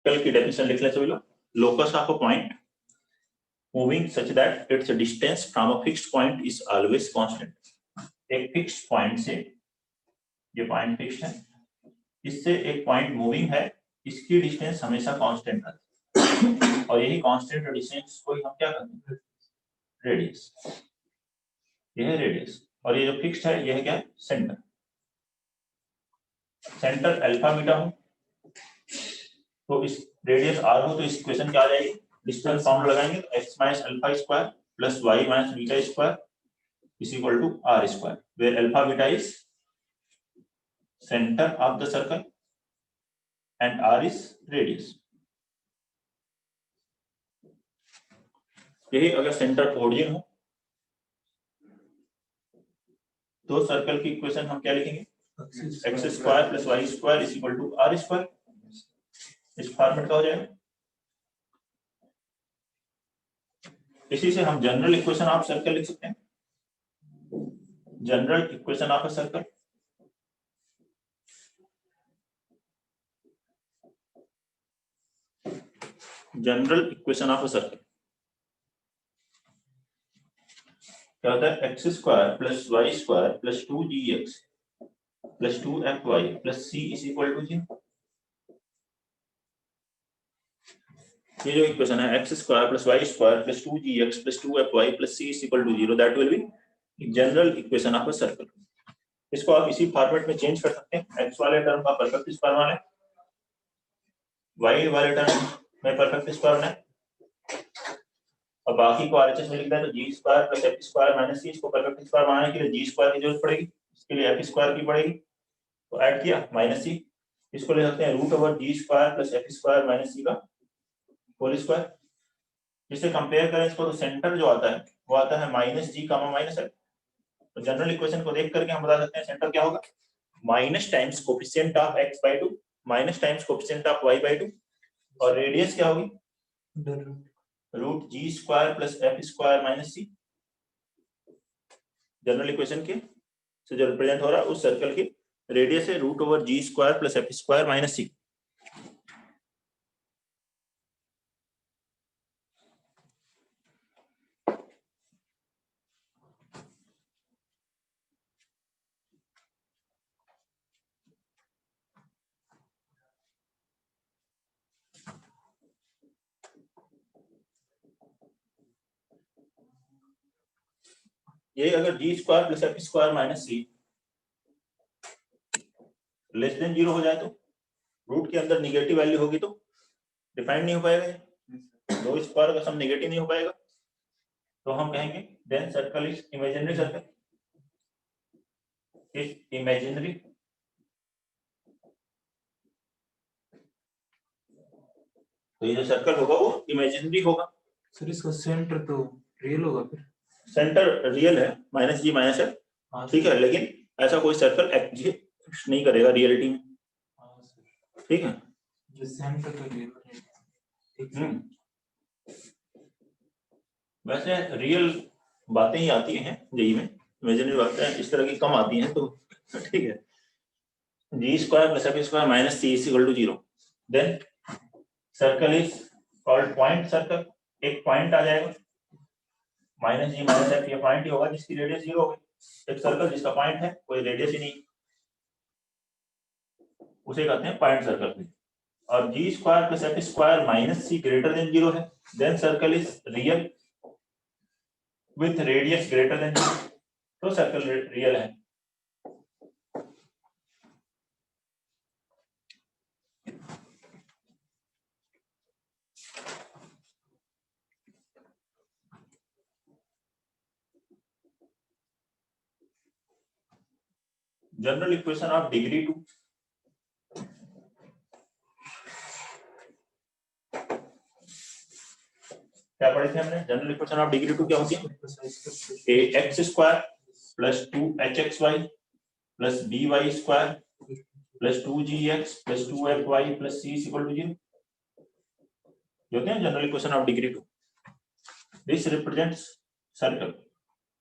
Circle की definition लिख लें सभी लोग। Locus of a point moving such that it's distance from a fixed point is always constant. एक फिक्स्ड पॉइंट से, ये पॉइंट फिक्स्ड है, इससे एक पॉइंट मूविंग है, इसकी डिस्टेंस हमेशा कांस्टेंट है और यही कांस्टेंट डिस्टेंस को हम क्या कहते हैं, रेडियस। यह है रेडियस और ये जो फिक्स्ड है यह है क्या, सेंटर। सेंटर अल्फा बीटा हो तो इस रेडियस r हो तो इस इक्वेशन क्या आ जाएगी, डिस्टेंस फॉर्मूला लगाएंगे तो x minus alpha square plus y minus beta square is equal to r square, where alpha beta is centre of the circle and r is radius. यही अगर centre origin हो तो circle की equation हम क्या लिखेंगे, x square plus Y square is equal to r square. इस format का हो जाएगा। इसी से हम जनरल इक्वेशन ऑफ सर्कल लिख सकते हैं। General equation of a circle, general equation of a circle क्या होता है, x square plus Y square plus 2gx plus 2fy plus c is equal to 0। ये जो इक्वेशन है x square plus Y square plus 2gx plus 2fy plus c is equal to 0, that will be general equation of a circle. इसको आप इसी format में change कर सकते हैं। एक्स वाले टर्म का परफेक्ट स्क्वायर वन है, वाई वाले टर्म में परफेक्ट स्क्वायर है और बाकी को आरएचएस में लिखना है तो G square plus F square minus C. इसको परफेक्ट स्क्वायर बनाने के लिए जी स्क्वायर की जरूरत पड़ेगी, इसके लिए एफ स्क्वायर की पड़ेगी तो ऐड किया माइनस सी। इसको ले सकते हैं root over G square plus F square minus C का होल स्क्वायर। जिससे कंपेयर करें इसको तो सेंटर जो आता है वो आता है माइनस जी कामा माइनस एफ। तो जनरल इक्वेशन को देख करके हम बता सकते हैं सेंटर क्या होगा, minus times coefficient of X by two minus times coefficient of Y by two और रेडियस क्या होगी, root G square plus F square minus C. General equation के से जो रिप्रेजेंट हो रहा है उस सर्कल की रेडियस है root over G square plus F square minus C. ये अगर G square plus F square minus C less than 0 हो जाए तो रूट के अंदर निगेटिव वैल्यू होगी तो डिफाइन नहीं हो पाएगा, दो स्क्वायर का सम निगेटिव नहीं हो पाएगा तो हम कहेंगे then circle is imaginary circle, is imaginary. तो ये जो सर्कल होगा वो इमेजिनरी होगा। सर इसका सेंटर तो रियल होगा, फिर सेंटर रियल है माइनस जी माइनस है, ठीक है, लेकिन ऐसा कोई सर्कल एग्जिस्ट नहीं करेगा रियलिटी में, ठीक है। जो सेंटर तो रियल है। वैसे रियल बातें ही आती हैं जेई में, इमेजिनरी बातें इस तरह की कम आती हैं तो ठीक है। G square plus F square minus C is equal to 0, then circle is called point circle. एक पॉइंट आ जाएगा माइनस जी माइनस एफ, ये पॉइंट ही होगा जिसकी रेडियस 0 होगी। एक सर्कल जिसका पॉइंट है कोई रेडियस ही नहीं उसे कहते हैं पॉइंट सर्कल। और G square plus F square minus C greater than 0 है, then circle is real with radius greater than 0, तो सर्कल रियल है। जनरल इक्वेशन ऑफ डिग्री 2, क्या पढ़े थे हमने, जनरल इक्वेशन ऑफ डिग्री 2 क्या होती है, A X square plus 2hxy plus by square plus 2gx plus 2fy plus c is equal to 0, जो होते हैं general equation of degree 2। This represents circle.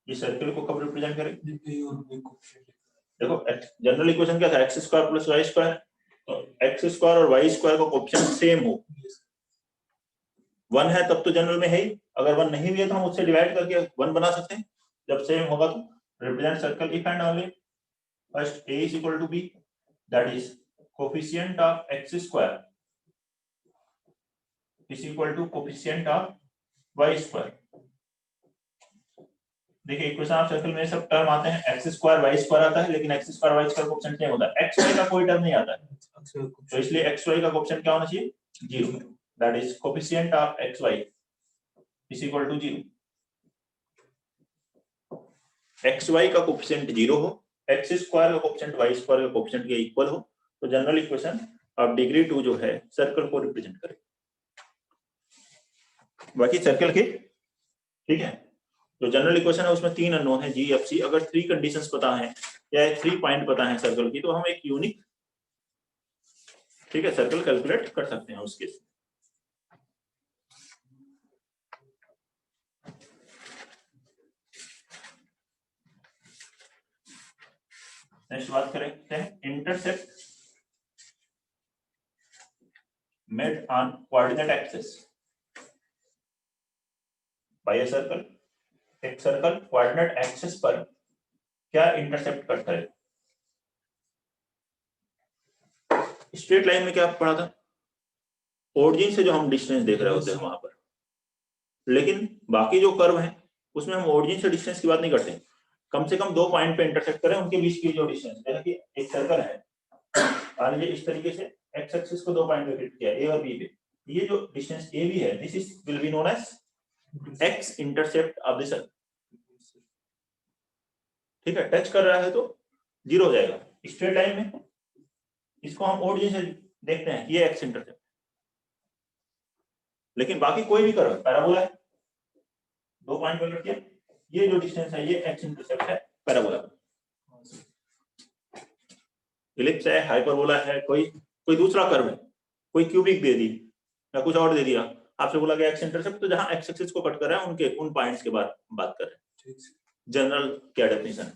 ये सर्कल को कब रिप्रेजेंट करें, देखो जनरल इक्वेशन क्या था, X square plus Y square, तो एक्स स्क्वायर और वाई स्क्वायर का कोएफिशिएंट सेम हो, 1 है तब तो जनरल में है ही, अगर 1 नहीं भी है तो हम उससे डिवाइड करके 1 बना सकते हैं। जब सेम होगा तो represent circle if and only first a is equal to b, that is coefficient of x square is equal to coefficient of y square। देखिए इक्वेशन ऑफ सर्कल में सब टर्म आते हैं, x स्क्वायर y स्क्वायर आता है, लेकिन x square y square coefficient नहीं होता, x y का कोई टर्म नहीं आता है, तो इसलिए x y का कोएफिशिएंट क्या होना चाहिए, 0, that is coefficient of x y is equal to 0। x y का कोएफिशिएंट 0 हो, x स्क्वायर का कोएफिशिएंट y स्क्वायर का कोएफिशिएंट के इक्वल हो, तो जनरल इक्वेशन अब डिग्री 2 जो है सर्कल को रिप्रेजेंट करे। बाकी सर्कल के ठीक है, जो जनरल इक्वेशन है उसमें 3 अननोन है जी एफ सी, अगर 3 कंडीशंस पता है या 3 पॉइंट पता है सर्कल की, तो हम एक यूनिक ठीक है सर्कल कैलकुलेट कर सकते हैं उसके। नेक्स्ट बात करते हैं intercept made on coordinate axis by a circle. एक सर्कल कोऑर्डिनेट एक्सिस पर क्या इंटरसेप्ट कट करे। स्ट्रेट लाइन में क्या पढ़ा था, ओरिजिन से जो हम डिस्टेंस देख रहे होते हैं वहां पर, लेकिन बाकी जो कर्व है उसमें हम ओरिजिन से डिस्टेंस की बात नहीं करते, कम से कम 2 पॉइंट पे इंटरसेक्ट करें, उनके बीच की जो डिस्टेंस, जैसे कि एक सर्कल है, मान लीजिए इस तरीके से एक्स एक्सिस को 2 पॉइंट पे फिट किया, ए और बी पे, ये जो डिस्टेंस ए बी है, this is will be known as x intercept of the circle. ठीक है, टच कर रहा है तो 0 हो जाएगा। स्ट्रेट लाइन में इसको हम ओरिजिन से देखते हैं, ये एक्स इंटरसेप्ट, लेकिन बाकी कोई भी कर्व, पैराबोला है 2 पॉइंट पे कट किया, ये जो डिस्टेंस है ये एक्स इंटरसेप्ट है पैराबोला का। इलिप्स है, हाइपरबोला है, कोई दूसरा कर्व है, कोई क्यूबिक दे दी या कुछ और दे दिया, आपसे बोला गया एक्स इंटरसेप्ट, तो जहां एक्स एक्सिस को कट कर रहे हैं उनके उन पॉइंट्स के बारे में बात कर रहे हैं। जनरल क्या डेफिनेशन है,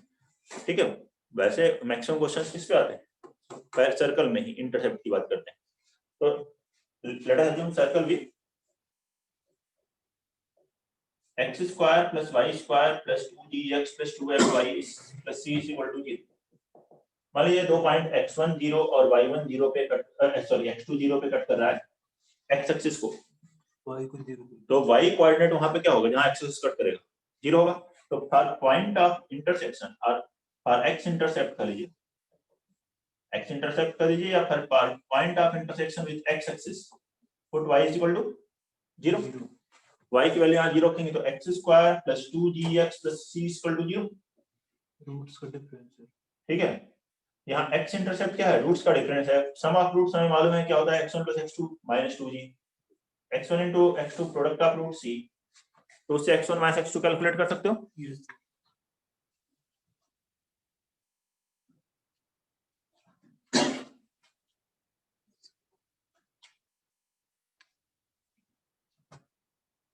ठीक है। वैसे मैक्सिमम क्वेश्चंस किस पे आते हैं, सर्कल में ही इंटरसेप्ट की बात करते हैं। तो लेट अस अज्यूम सर्कल भी x square plus y square plus 2gx plus 2fy plus c is equal to 0। मान लीजिए 2 पॉइंट x1 0 और y1 0 पे कट x2 0 पे कट कर रहा है x एक्सिस को, y को 0, तो y कोऑर्डिनेट वहां पे क्या होगा, जहां x एक्सिस कट करेगा 0 होगा। तो फॉर पॉइंट ऑफ इंटरसेक्शन और x इंटरसेप्ट कर लीजिए, x इंटरसेप्ट कर लीजिए, या फिर point of intersection with x axis, put y is equal to 0। y की वैल्यू यहां 0 रखेंगे तो x square plus 2gx plus c equal to 0, roots का डिफरेंस है। ठीक है। यहाँ x इंटरसेप्ट क्या है, रूट्स का डिफरेंस है, सम ऑफ रूट्स हमें मालूम है क्या होता है, x1 plus x2 minus 2g, x1 into x2 product of root c, तो उससे x1 माइनस x2 कैलकुलेट कर सकते हो।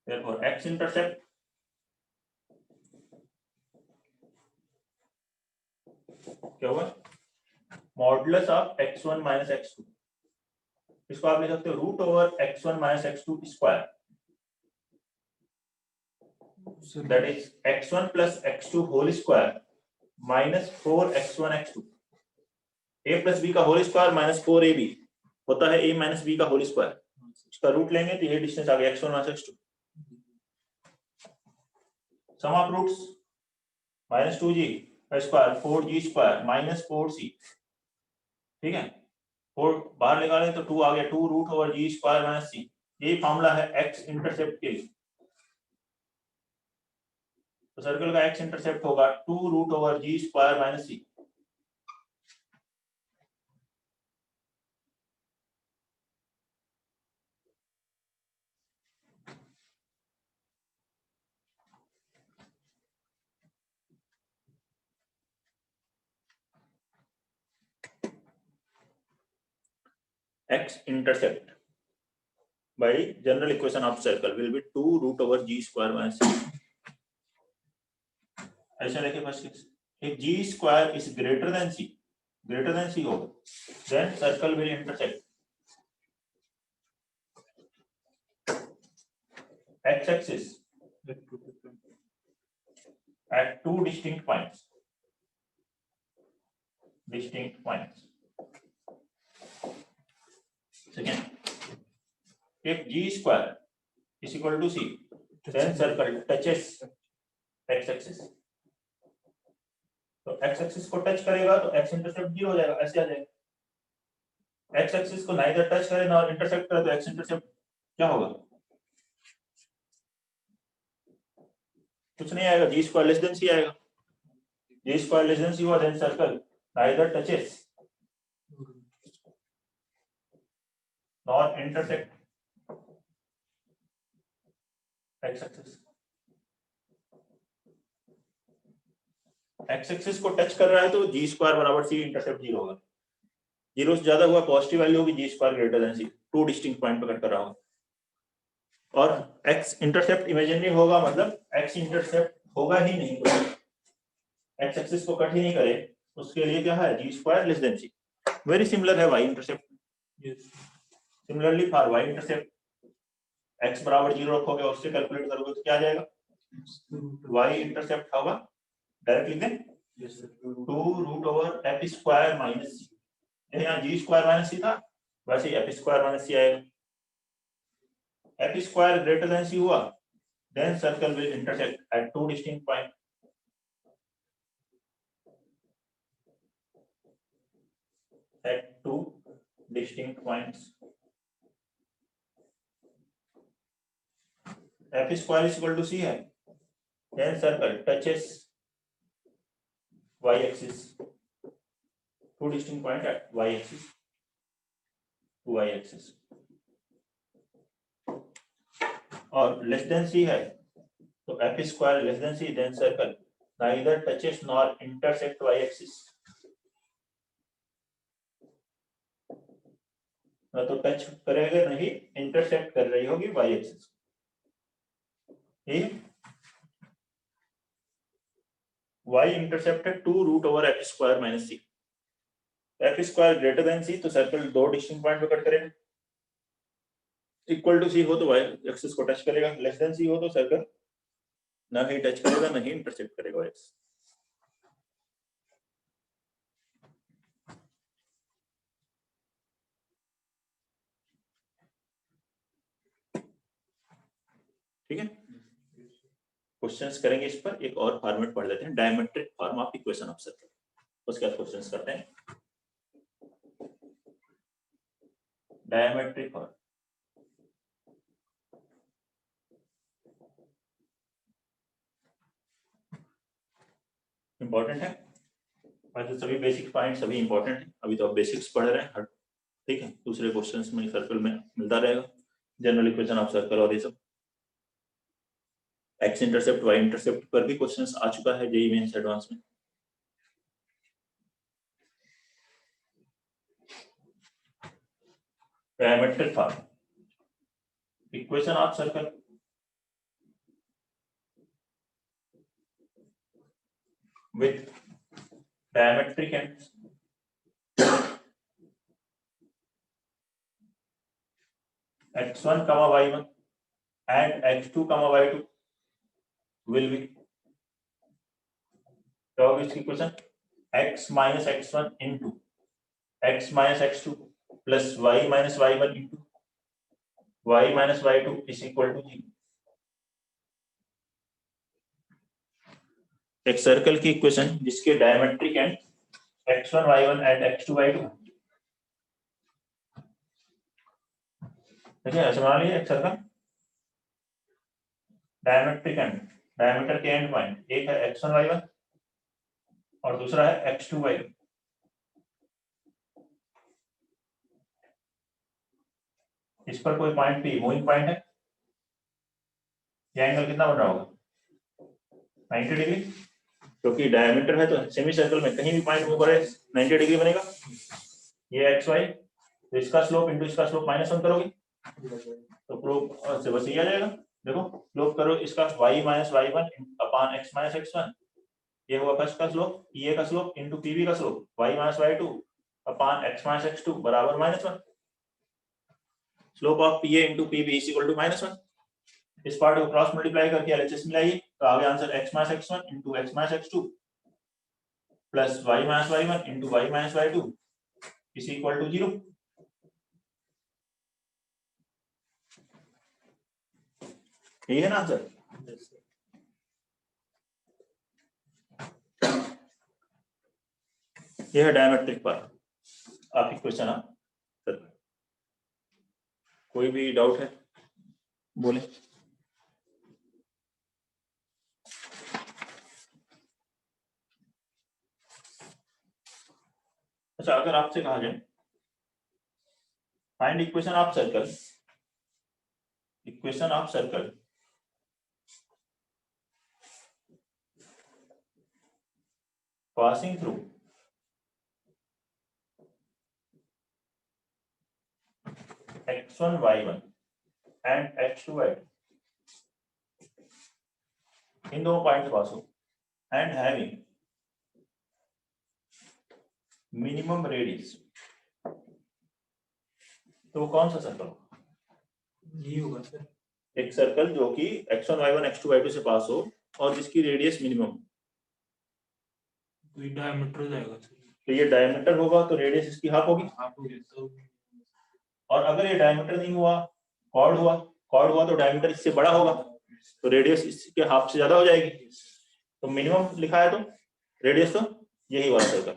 therefore x intercept क्या होगा, modulus of x1 minus x2, इसको आप लिख सकते हो root over x1 minus x2 square, that is x1 plus x2 whole square minus 4x1 x2, a plus b का होल स्क्वायर माइनस 4ab होता है a माइनस b का whole square, इसका रूट लेंगे तो ये डिस्टेंस आ गया x1 minus x2, sum of roots minus 2g square 4g square minus 4c, ठीक है, 4 बाहर निकालें तो 2 आ गया, 2 root over g square minus c, यही फॉर्मूला है x इंटरसेप्ट के लिए। तो सर्कल का x इंटरसेप्ट होगा 2 root over g square minus c। x intercept by general equation of circle will be 2 root over g square minus c। ऐसा लिखे first case, if g square is greater than c, greater than C होगा, then circle will intersect x-axis at two distinct points. Second, if G square is equal to C, then circle touches x-axis. तो x-axis को touch करेगा तो x intercept 0 हो जाएगा, ऐसे आ जाएगा। x-axis को नाइदर टच करे ना इंटरसेप्ट करे तो x इंटरसेप्ट क्या होगा? कुछ नहीं आएगा, G square less than C आएगा। G square less than C हुआ, then circle neither touches nor intersect x-axis. x-axis को टच कर रहा है तो G स्क्वायर बराबर C इंटरसेप्ट 0 होगा। 0 से ज्यादा हुआ पॉजिटिव वैल्यू होगी, G square greater than C, two distinct point पे कट कर रहा हूं। और x इंटरसेप्ट इमेजिनरी होगा, मतलब x इंटरसेप्ट होगा ही नहीं, x एक्सिस को कट ही नहीं करे, उसके लिए क्या है? G square less than C। Very similar है y intercept. Similarly for y intercept x बराबर 0 रखोगे, उससे कैलकुलेट करोगे तो क्या आ जाएगा? y इंटरसेप्ट होगा डायरेक्ट लिख दें 2 root over f square minus c। यहाँ G स्क्वायर माइनस c था, वैसे f स्क्वायर माइनस c आएगा। f square greater than c हुआ, then circle will intersect at two distinct points. At two distinct points. F square is equal to C है, then circle touches y-axis, two distinct point at y-axis to y-axis. और less than C है तो f square less than C, then circle neither touches nor intersect y-axis. ना तो touch करेगा नहीं intersect कर रही होगी y-axis। y intercepted 2 root over f square minus c। f square greater than c तो सर्कल दो डिस्टिंक्ट पॉइंट पे कट करेगा। इक्वल टू c हो तो y एक्सिस को टच करेगा, लेस देन c हो तो सर्कल ना ही टच करेगा ना ही इंटरसेक्ट करेगा x। ठीक है, क्वेश्चंस करेंगे इस पर। एक और फॉर्मेट पढ़ लेते हैं, diametric form of equation of circle. उसके बाद क्वेश्चंस करते हैं। डायमेट्रिक फॉर्म इंपॉर्टेंट है, वैसे सभी बेसिक पॉइंट सभी इंपॉर्टेंट है। अभी तो आप बेसिक्स पढ़ रहे हैं, ठीक है। दूसरे क्वेश्चंस में सर्कल में मिलता रहेगा, जनरल इक्वेशन ऑफ सर्कल और ये सब। एक्स इंटरसेप्ट वाई इंटरसेप्ट पर भी क्वेश्चंस आ चुका है जेईई मेंस एडवांस में। Diametric form equation of circle with diametric ends x1 comma y1 and x2 comma y2 will be क्या होगी इसकी equation? x minus x1 into x minus x2 plus y minus y1 into y minus y2 is equal to 0। एक circle की equation जिसके diametric and x1 y1 and x2 y2, देखिए ऐसे मान लीजिए एक सर्कल डायमेट्रिक एंड, डायमीटर के and point एक है x1 y1 और दूसरा है x2 y2। इस पर कोई पॉइंट P मूविंग पॉइंट है, ये एंगल कितना बन रहा होगा? 90 डिग्री, क्योंकि डायमीटर है तो सेमी सर्कल में कहीं भी पॉइंट मूव करे 90 डिग्री बनेगा। ये एक्स वाई, तो इसका स्लोप इनटू इसका स्लोप -1 करोगे तो प्रूफ से बस ये आ जाएगा। देखो स्लोप करो इसका y - y1 upon x - x1 ये हुआ फर्स्ट का स्लोप, PA का स्लोप इंटू PB का slope, y minus y2 upon x minus x2 बराबर -1। Slope of PA into PB is equal to -1। इस पार्ट को क्रॉस मल्टीप्लाई करके LHS मिलाइए तो आगे answer x minus x1 into x minus x2 plus y minus y1 into y minus y2 is equal to 0। यही है ना answer. यह है डायमेट्रिक पार्ट। आपकी क्वेश्चन आप कोई भी डाउट है बोले। अच्छा, अगर आपसे कहा जाए find equation of circle, equation of circle passing through x1 y1 and x2 y2, इन दोनों पॉइंट से पास हो एंड हैविंग मिनिमम रेडियस, तो वो कौन सा सर्कल होगा? ये होगा सर। एक सर्कल जो कि x1 y1 x2 y2 से पास हो और जिसकी रेडियस मिनिमम, तो ये डायमीटर हो जाएगा सर। तो ये डायमीटर होगा तो रेडियस इसकी हाफ होगी। हाफ हो गया तो और अगर ये डायमीटर नहीं हुआ, कॉर्ड हुआ, कॉर्ड हुआ तो डायमीटर इससे बड़ा होगा तो रेडियस इसके हाफ से ज्यादा हो जाएगी। तो मिनिमम लिखा है तो रेडियस तो यही वाला सर्कल,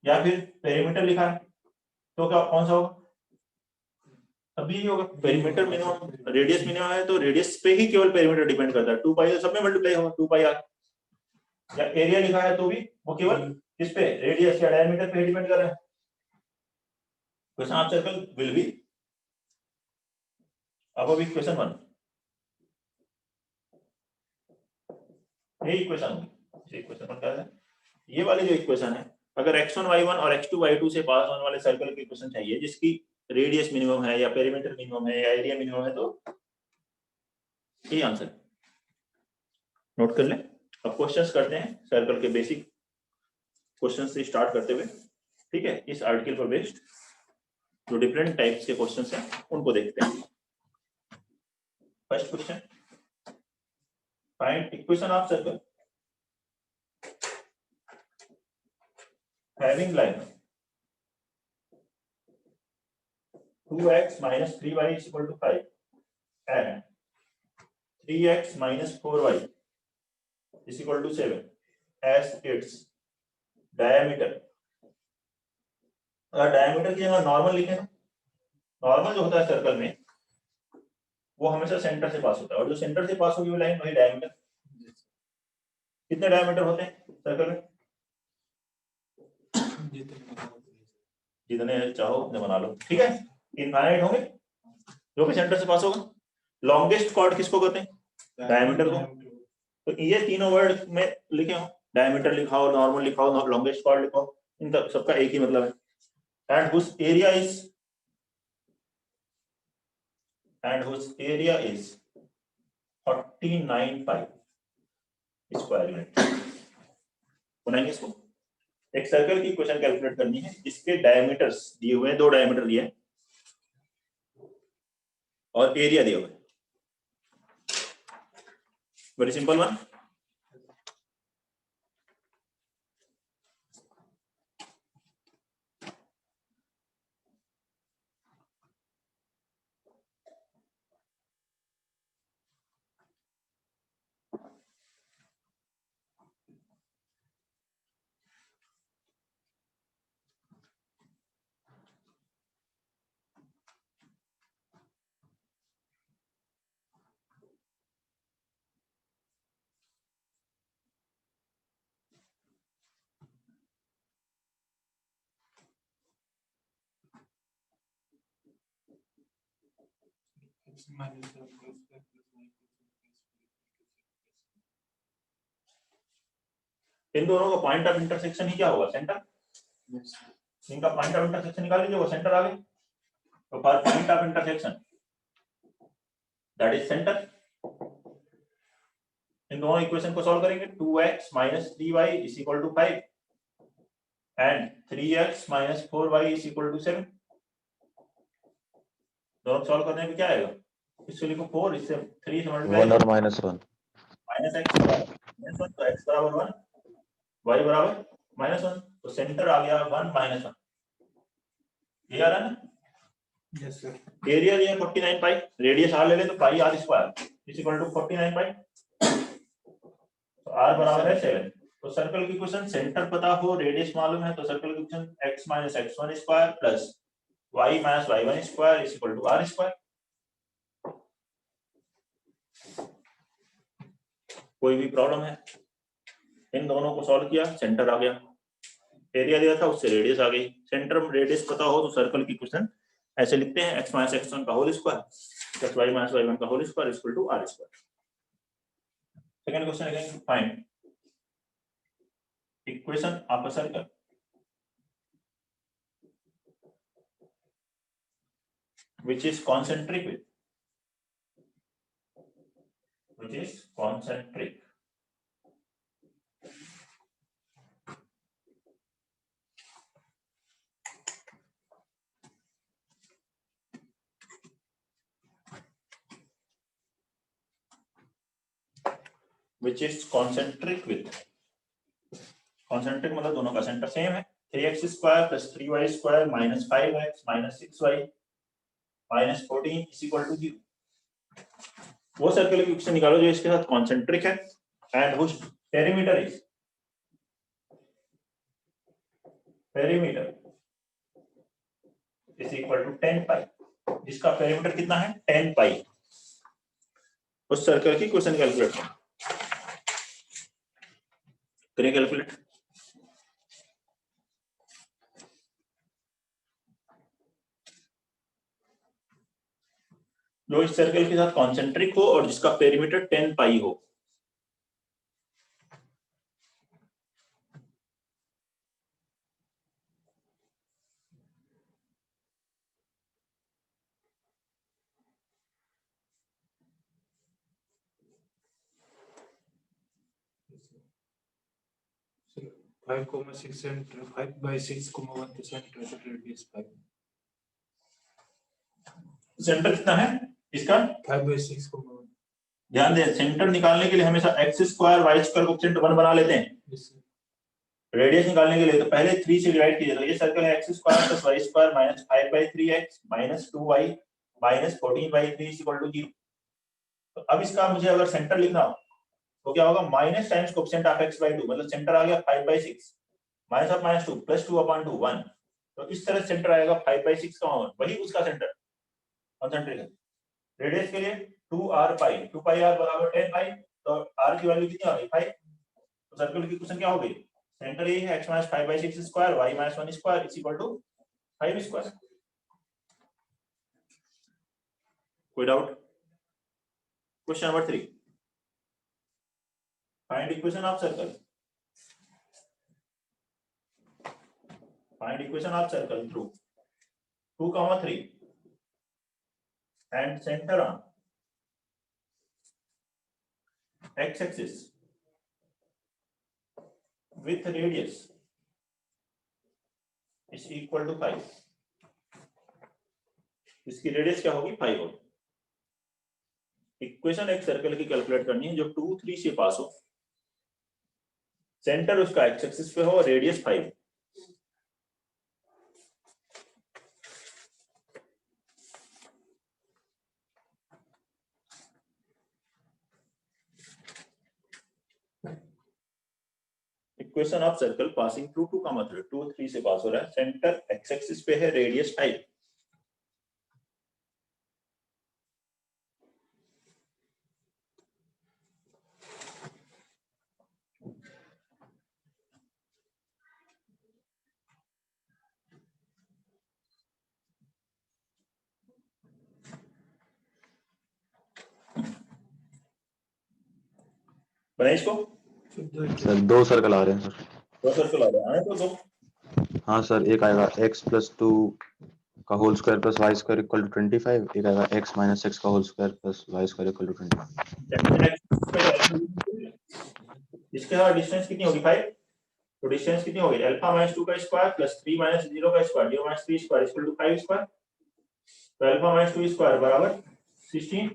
या फिर पेरीमीटर लिखा है तो क्या कौन सा होगा? तभी यही होगा पेरीमीटर मिनिमम, रेडियस मिनिमम है तो रेडियस पे ही केवल पेरीमीटर डिपेंड करता है। 2 पाई सब में मल्टीप्लाई होगा 2 पाई आर। या एरिया लिखा है तो भी वो केवल किस पे, रेडियस या डायमीटर पे डिपेंड कर रहा है। Question of circle will be above equation 1। यही इक्वेशन होगी, इक्वेशन 1 का है। ये वाली जो इक्वेशन है, अगर x1 y1 और x2 y2 से पास होने वाले सर्कल की इक्वेशन चाहिए जिसकी रेडियस मिनिमम है या पेरीमीटर मिनिमम है या एरिया मिनिमम है, तो ये आंसर नोट कर लें। अब क्वेश्चंस करते हैं सर्कल के बेसिक क्वेश्चन से स्टार्ट करते हुए, ठीक है। इस आर्टिकल पर बेस्ड जो डिफरेंट टाइप्स के क्वेश्चंस हैं उनको देखते हैं। First question, find equation of circle having line 2x minus 3y is equal to 5 and 3x minus 4y is equal to 7 as its diameter। अगर डायमीटर की जगह नॉर्मल लिखे ना, नॉर्मल जो होता है सर्कल में वो हमेशा सेंटर से पास होता है और जो सेंटर से पास होगी वो लाइन वही डायमीटर। कितने डायमीटर होते हैं सर्कल में? जितने चाहो उतने बना लो, ठीक है। इनफाइनाइट होंगे जो भी सेंटर से पास होगा। लॉन्गेस्ट कॉर्ड किसको कहते हैं? डायमीटर को। तो ये तीनों वर्ड में लिखे हो, डायमीटर लिखा हो, नॉर्मल लिखा हो, लॉन्गेस्ट कॉर्ड लिखा हो, इनका सबका एक ही मतलब है। And whose area is 49.5 square unit. बनाएंगे इसको। एक सर्कल की इक्वेशन कैलकुलेट करनी है जिसके डायमीटर्स दिए हुए हैं, 2 डायमीटर दिए हैं और एरिया दिया हुआ है। Very simple one. इन दोनों का पॉइंट ऑफ इंटरसेक्शन ही क्या होगा? सेंटर। इनका पॉइंट ऑफ इंटरसेक्शन निकाल लीजिए, वो सेंटर आ गए। तो for point of intersection that is centre, इन दोनों इक्वेशन को सॉल्व करेंगे 2x minus 3y is equal to 5 and 3x minus 4y is equal to 7. दोनों सॉल्व करने पे क्या आएगा? इससे लिखो 4, इससे 3 से मल्टीप्लाई 1 और -1 माइनस x बराबर -1, तो x बराबर 1, y बराबर -1, तो सेंटर आ गया 1 -1. ये आ रहा है ना? Yes sir. एरिया दिया 49 पाई, रेडियस r ले ले तो pi r square is equal to 49 pi, तो r बराबर है 7. तो सर्कल की इक्वेशन सेंटर पता हो, रेडियस मालूम है, तो सर्कल की equation x minus x1 square plus y minus y1 square is equal to r square. कोई भी प्रॉब्लम है? इन दोनों को सॉल्व किया, सेंटर आ गया, एरिया दिया था उससे रेडियस आ गई. सेंटर रेडियस पता हो तो सर्कल की इक्वेशन ऐसे लिखते हैं x minus x1 का whole square plus y minus y1 का whole square is equal to r square. Second question again, find equation of a circle which is concentric with concentric मतलब दोनों का centre same है. 3x square plus 3y square minus 5x minus 6y minus 14 is equal to 0. वो circle की equation निकालो जो इसके साथ कॉन्सेंट्रिक है and which perimeter is equal to 10 pi. इसका पेरीमीटर कितना है? 10 पाई. उस सर्कल की इक्वेशन कैलकुलेट करें. कैलकुलेट जो इस सर्कल के साथ कॉन्सेंट्रिक हो और जिसका पेरीमीटर 10 पाई हो. So 5,6 center, 5/6,1 the center, the radius 5. Centre कितना है इसका? 5/6,1. ध्यान दें, सेंटर निकालने के लिए हमेशा x स्क्वायर y स्क्वायर को सेंटर 1 बना लेते हैं. Yes sir. रेडियस निकालने के लिए तो पहले 3 से डिवाइड कीजिए. तो ये सर्कल है x square plus y square minus 5/3x minus 2y minus 14/3 is equal to 0. तो अब इसका मुझे अगर सेंटर लिखना हो तो क्या होगा? Minus times coefficient of x/2 मतलब सेंटर आ गया 5/6 माइनस ऑफ माइनस 2 प्लस 2/2 1. तो इस तरह सेंटर आएगा 5/6 का 1, वही उसका सेंटर कॉन्सेंट्रिक है. रेडियस के लिए 2r पाई, 2 पाई r बराबर 10 पाई, तो r की वैल्यू कितनी आ गई? 5. तो सर्कल की इक्वेशन क्या हो गई? सेंटर ये है x minus 5/6 square y minus 1 square is equal to 5 square. कोई doubt? Question number 3, find equation of circle. Find equation of circle through 2, 3 and center on x axis with radius is equal to 5. इसकी radius क्या होगी? 5 होगी. Equation एक circle की calculate करनी है जो 2, 3 से पास हो, सेंटर उसका एक्स एक्सिस पे हो, radius 5. Equation of circle passing through 2, 3, 2, 3 से पास हो रहा है, सेंटर एक्स एक्सिस पे है, रेडियस 5. बने इसको? सर 2 सर्कल आ रहे हैं सर. 2 सर्कल आ रहे हैं तो 2. हाँ सर, एक आएगा x + 2 का whole square plus y square equal to 25. एक आएगा x - x का whole square plus y square equal to 25. इसके बाद डिस्टेंस कितनी होगी 5, तो डिस्टेंस कितनी होगी अल्फा माइनस 2 का स्क्वायर प्लस 3 माइनस 0 का square 0 minus 3 square equal to 5 square, तो अल्फा माइनस 2 स्क्वायर बराबर 16,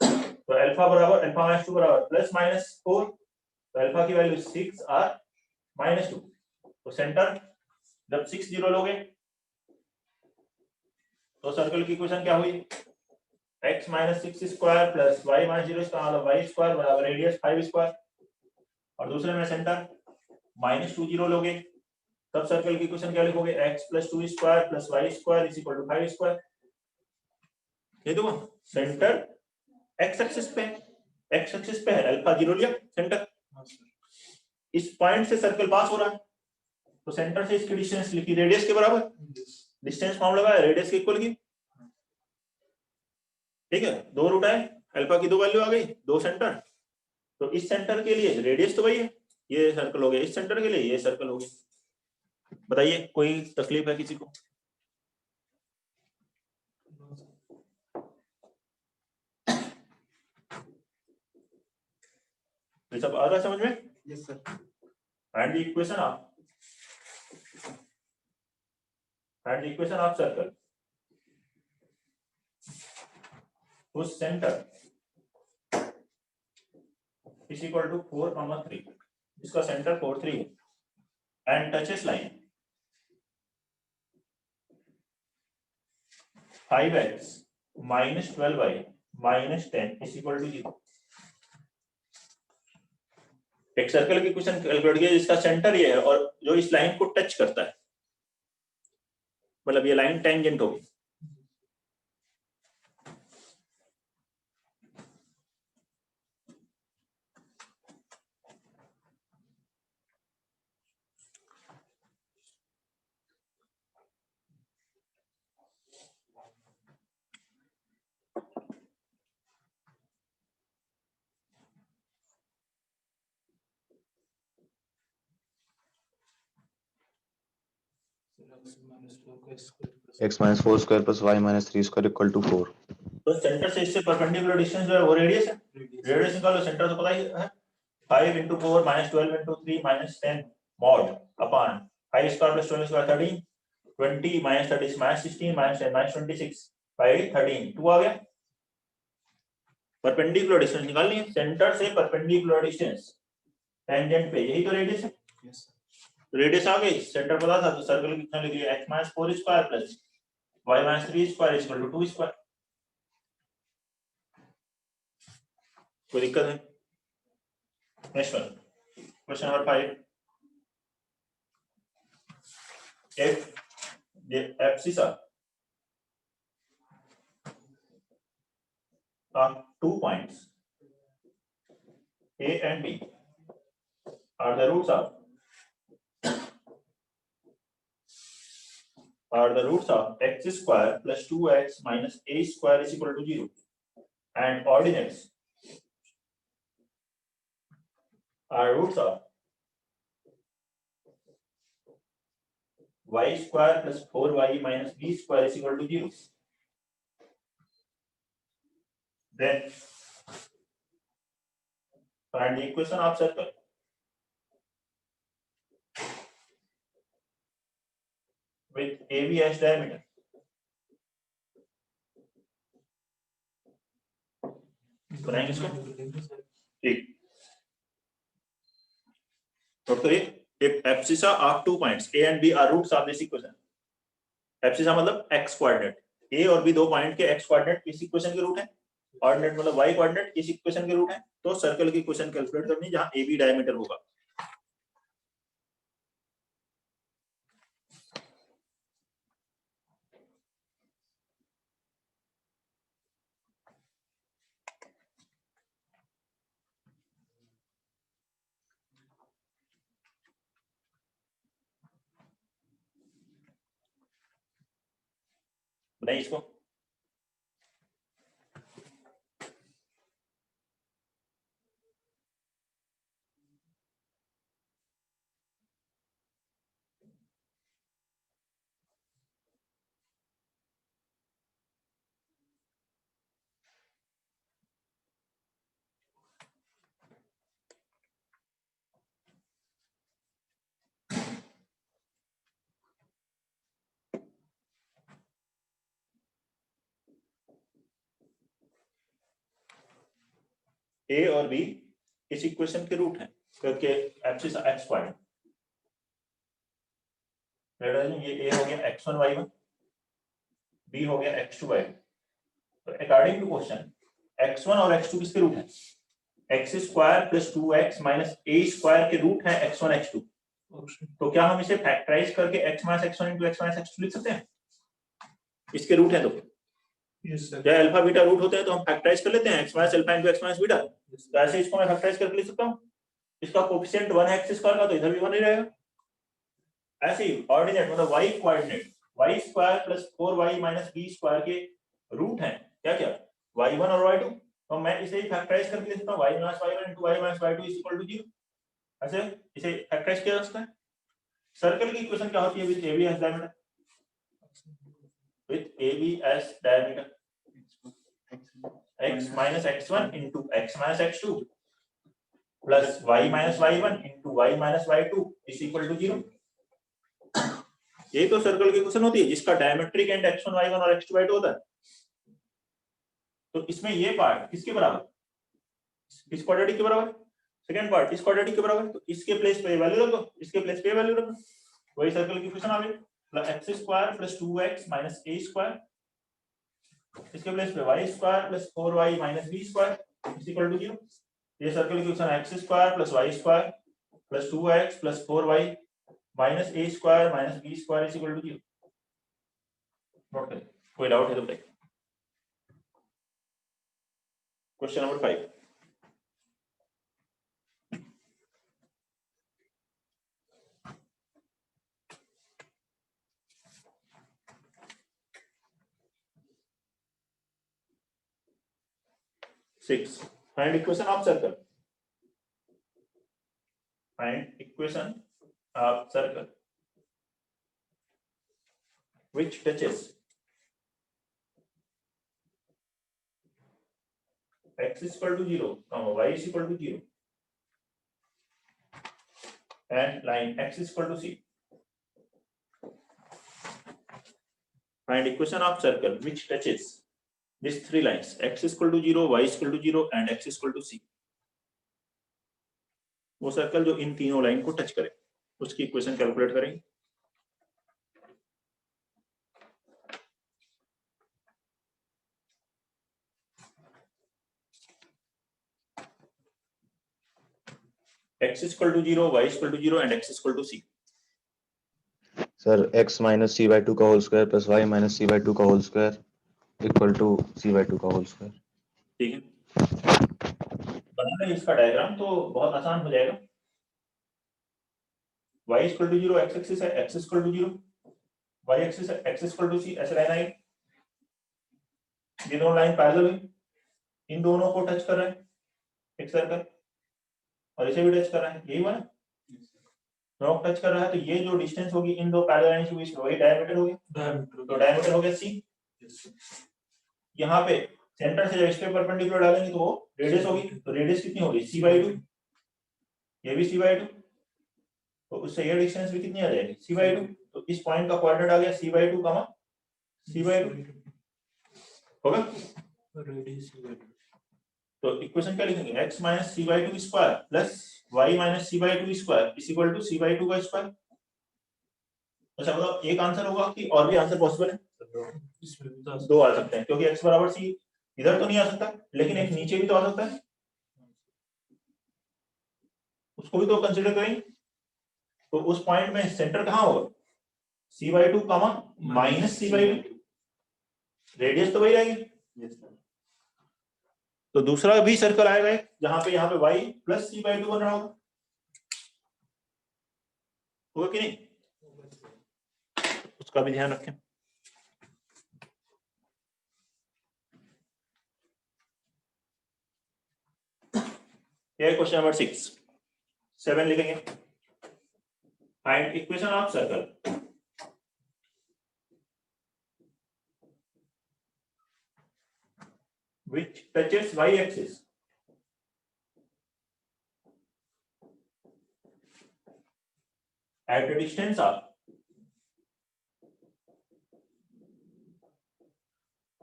तो अल्फा बराबर अल्फा माइनस 2 बराबर प्लस माइनस 4, तो अल्फा की वैल्यू 6 और -2, तो सेंटर जब 6 0 लोगे तो सर्कल की इक्वेशन क्या हुई x minus 6 square plus y minus 0 square मतलब y स्क्वायर बराबर रेडियस 5 स्क्वायर, और दूसरे में सेंटर -2 0 लोगे तब सर्कल की इक्वेशन क्या लिखोगे x plus 2 square plus y square is equal to 5 square. ये देखो सेंटर x एक्सिस पे है, अल्फा 0 लिया सेंटर, इस पॉइंट से सर्कल पास हो रहा है तो सेंटर से इसकी डिस्टेंस लिखी रेडियस के बराबर, डिस्टेंस फॉर्मूला है रेडियस के इक्वल की, ठीक है, दो रूट है अल्फा की दो वैल्यू आ गई, दो सेंटर, तो इस सेंटर के लिए रेडियस तो वही है, ये सर्कल हो गया, इस सेंटर के लिए ये सर्कल हो गया। बताइए कोई तकलीफ है किसी को? ये सब आ रहा है समझ में? Yes sir. And the equation of circle whose center is equal to 4, 3, इसका centre 4, 3 and touches line 5x minus 12y minus 10 is equal to 0। एक सर्कल की इक्वेशन कैलकुलेट किया जिसका सेंटर ये है और जो इस लाइन को टच करता है, मतलब ये लाइन टेंजेंट होगी, x minus 4 square plus y minus 3 square equal to 4। तो सेंटर से इससे परपेंडिकुलर डिस्टेंस जो है वो रेडियस है, रेडियस निकालो, सेंटर तो पता ही है 5 into 4 minus 12 into 3 minus 10 mod upon 5 square plus 12 square 13 20 minus 30 is minus 16 minus 10 minus 26 by 13 2 आ गया। परपेंडिकुलर डिस्टेंस निकालनी है, सेंटर से परपेंडिकुलर डिस्टेंस टेंजेंट पे, यही तो रेडियस है। रेडियस आ गई, सेंटर पता था तो सर्कल कितना लिख लिया x minus 4 square plus y minus 3 square is equal to 2 square। कोई दिक्कत है? Next one, question number 5, if the abscissa of 2 points A and B are the roots of x square plus 2x minus a square is equal to 0 and ordinates are roots of y square plus 4y minus b square is equal to 0, then find the equation of circle with AB as diameter। बनाएंगे इसको, ठीक, note करिए, if abscissa of 2 points A and B are roots of this equation, abscissa मतलब x coordinate, A और B दो point के x coordinate इस equation के रूट है, ऑर्डिनेट मतलब y कोऑर्डिनेट इस इक्वेशन के रूट है, तो सर्कल की इक्वेशन कैलकुलेट करनी जहां AB डायमीटर होगा। बनाइए इसको, ए और बी इस इक्वेशन के रूट हैं क्योंकि एक्सिस एक्स स्क्वायर ये ए हो गया x1 y1, b हो गया x2 y2। तो अकॉर्डिंग टू क्वेश्चन x1 और x2 किसके रूट हैं? x square plus 2x minus a square के रूट हैं x1 x2। तो क्या हम इसे फैक्टराइज करके x minus x1 into x minus x2 लिख सकते हैं? इसके रूट हैं तो जब अल्फा बीटा रूट होते हैं तो हम फैक्टराइज कर लेते हैं x minus alpha into x minus beta. तो ऐसे इसको मैं फैक्टराइज करके लिख सकता हूं। इसका कोएफिशिएंट 1 है x स्क्वायर का, तो इधर भी 1 ही रहेगा। ऐसे ही ऑर्डिनेट मतलब y coordinate y square plus 4y minus b square के रूट हैं क्या क्या y1 और y2। तो मैं इसे ही फैक्टराइज करके लिख सकता हूं y minus y1 into y minus y2 is equal to 0। ऐसे इसे फैक्टराइज किया जा सकता है। सर्कल की इक्वेशन क्या होती है? With AB as diameter, with AB as diameter x minus x1 into x minus x2 plus y minus y1 into y minus y2 is equal to 0। ये तो सर्कल की इक्वेशन होती है जिसका डायमेट्रिक एंड x1 y1 और x2 y2 होता है। तो इसमें ये पार्ट किसके बराबर? इस क्वाड्रेटिक के बराबर। सेकंड पार्ट इस क्वाड्रेटिक के बराबर। तो इसके प्लेस पे वैल्यू रख दो, इसके प्लेस पे वैल्यू रख दो, वही सर्कल की इक्वेशन आ गई। Plus x square plus 2x minus a square, इसके प्लेस पे y square plus 4y minus b square is equal to 0। ये सर्कल की equation x square plus y square plus 2x plus 4y minus a square minus b square is equal to 0। Note करें, कोई doubt है तो बताइए। Question number 5। Find equation of circle. Find equation of circle which touches x is equal to 0, y is equal to 0 and line x is equal to c. Find equation of circle which touches these three lines x is equal to 0, y is equal to 0 and x is equal to c. वो circle जो इन तीनों line को touch करे उसकी equation calculate करेंगे। x is equal to 0, y is equal to 0 and x is equal to c. Sir x minus c by 2 का whole square plus y minus c by 2 का whole square equal to c by 2 का whole square. ठीक है, बनाना इसका diagram तो बहुत आसान हो जाएगा। y is equal to 0 x axis है, x is equal to 0 y axis है, x is equal to c। ऐसे लाइन आई, ये दोनों लाइन पैरेलल है, इन दोनों को टच कर रहे हैं एक सर्कल और इसे भी टच कर रहा है, यही हुआ ना। दोनों को टच कर रहा है तो ये जो डिस्टेंस होगी इन दो पैरेलल लाइंस के बीच में वही डायमीटर होगी। तो डायमीटर हो गया c। यहाँ पे सेंटर से जब इस पे परपेंडिकुलर डालेंगे तो वो रेडियस होगी, तो रेडियस कितनी होगी c/2, ये भी c/2, तो उससे ये डिस्टेंस भी कितनी आ जाएगी c/2। तो इस पॉइंट का कोऑर्डिनेट आ गया c/2 कमा c/2 होगा। तो इक्वेशन क्या लिखेंगे x minus c/2 square plus y minus c/2 square is equal to c/2 का स्क्वायर। अच्छा मतलब एक आंसर होगा कि और भी आंसर पॉसिबल है? दो आ सकते हैं क्योंकि x बराबर c इधर तो नहीं आ सकता, लेकिन एक नीचे भी तो आ सकता है, उसको भी तो कंसीडर करेंगे। तो उस पॉइंट में सेंटर कहां होगा c/2 comma minus c/2, radius तो वही रहेगी। तो दूसरा भी सर्कल आएगा एक जहां पे यहाँ पे y प्लस c/2 बन रहा होगा कि नहीं, उसका भी ध्यान रखें। ये क्वेश्चन नंबर 7 लिखेंगे। Find equation of circle which touches y axis at a distance of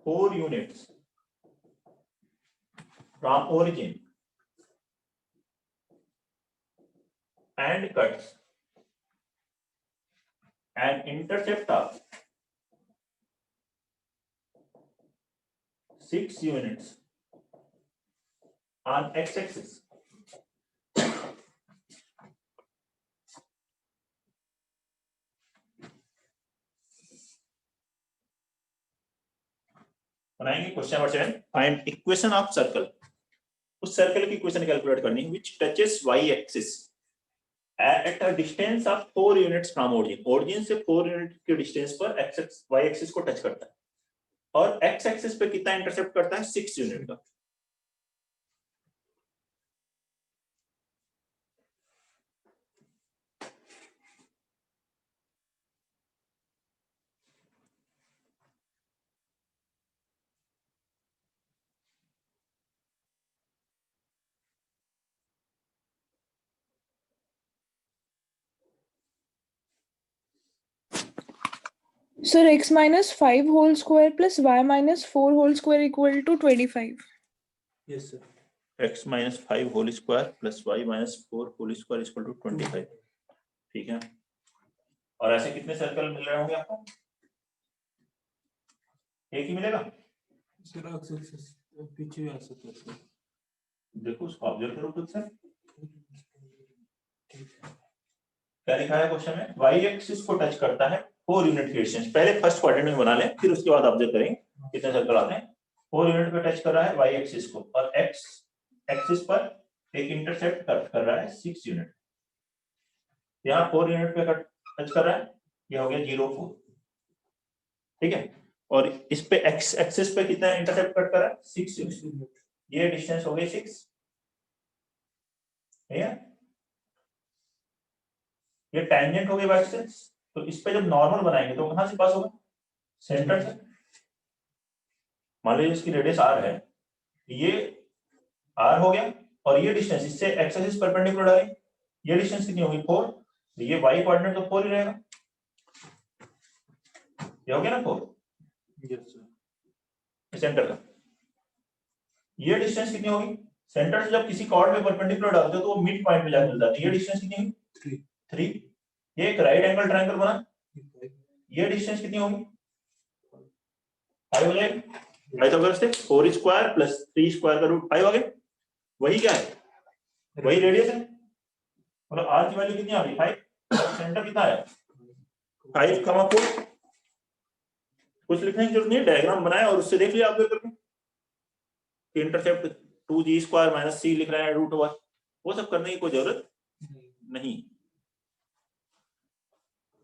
4 units from origin and cuts an intercept of 6 units on x-axis. बनाएंगे question number 7, find equation of circle. उस circle की equation calculate करनी है which touches y axis at a distance of 4 units from origin. Origin से 4 unit के distance पर x y axis को touch करता है और x एक्सिस पे कितना इंटरसेप्ट करता है, 6 यूनिट का। Sir, x minus 5 whole square plus y minus 4 whole square equal to 25. Yes, sir. x minus 5 whole square plus y minus 4 whole square equal to 25। ठीक है, और ऐसे कितने सर्कल मिल रहे होंगे आपको? एक ही मिलेगा? सर एक्स पीछे भी आ सकता है सर। देखो उसको ऑब्जर्व करो खुद से। क्या लिखा है क्वेश्चन में? y एक्सिस को टच करता है 4 यूनिट की डिस्टेंस। पहले फर्स्ट क्वाड्रेंट में बना लें, फिर उसके बाद ऑब्जर्व करेंगे कितने सर्कल आते हैं। 4 यूनिट पे टच कर रहा है y एक्सिस को और x एक्सिस पर एक इंटरसेप्ट कर रहा है 6 यूनिट। यहाँ 4 यूनिट पे टच कर रहा है, ये हो गया 0 4। ठीक है, और इस पे x एक्सिस पे कितना इंटरसेप्ट कट कर रहा है, 6 यूनिट। ये डिस्टेंस हो गई 6। ये टेंजेंट हो गई y एक्सिस, तो इस पे जब नॉर्मल बनाएंगे तो कहां से पास होगा, सेंटर से। मान लीजिए इसकी रेडियस r है, ये r हो गया और ये डिस्टेंस इससे x एक्सिस परपेंडिकुलर है, ये डिस्टेंस कितनी होगी 4। तो ये y कोऑर्डिनेट तो 4 ही रहेगा, ये हो गया ना 4। Yes sir. सेंटर का ये डिस्टेंस कितनी होगी, सेंटर से जब किसी कॉर्ड में परपेंडिकुलर डालते हो तो वो मिड पॉइंट पे जाकर मिल जाती है। ये डिस्टेंस कितनी होगी 3। ये एक राइट एंगल ट्रायंगल बना, ये डिस्टेंस कितनी होगी 5 हो जाएगी। 5 तो से 4 स्क्वायर प्लस 3 स्क्वायर का रूट 5 हो गया। वही क्या है, वही रेडियस है। मतलब r की वैल्यू कितनी आ गई 5, सेंटर कितना आया 5, 4। कुछ लिखने की जरूरत नहीं है, डायग्राम बनाया और उससे देख लिया आप करके कि intercept 2g square minus c लिख रहे हैं रूट ओवर, वो सब करने की कोई जरूरत नहीं।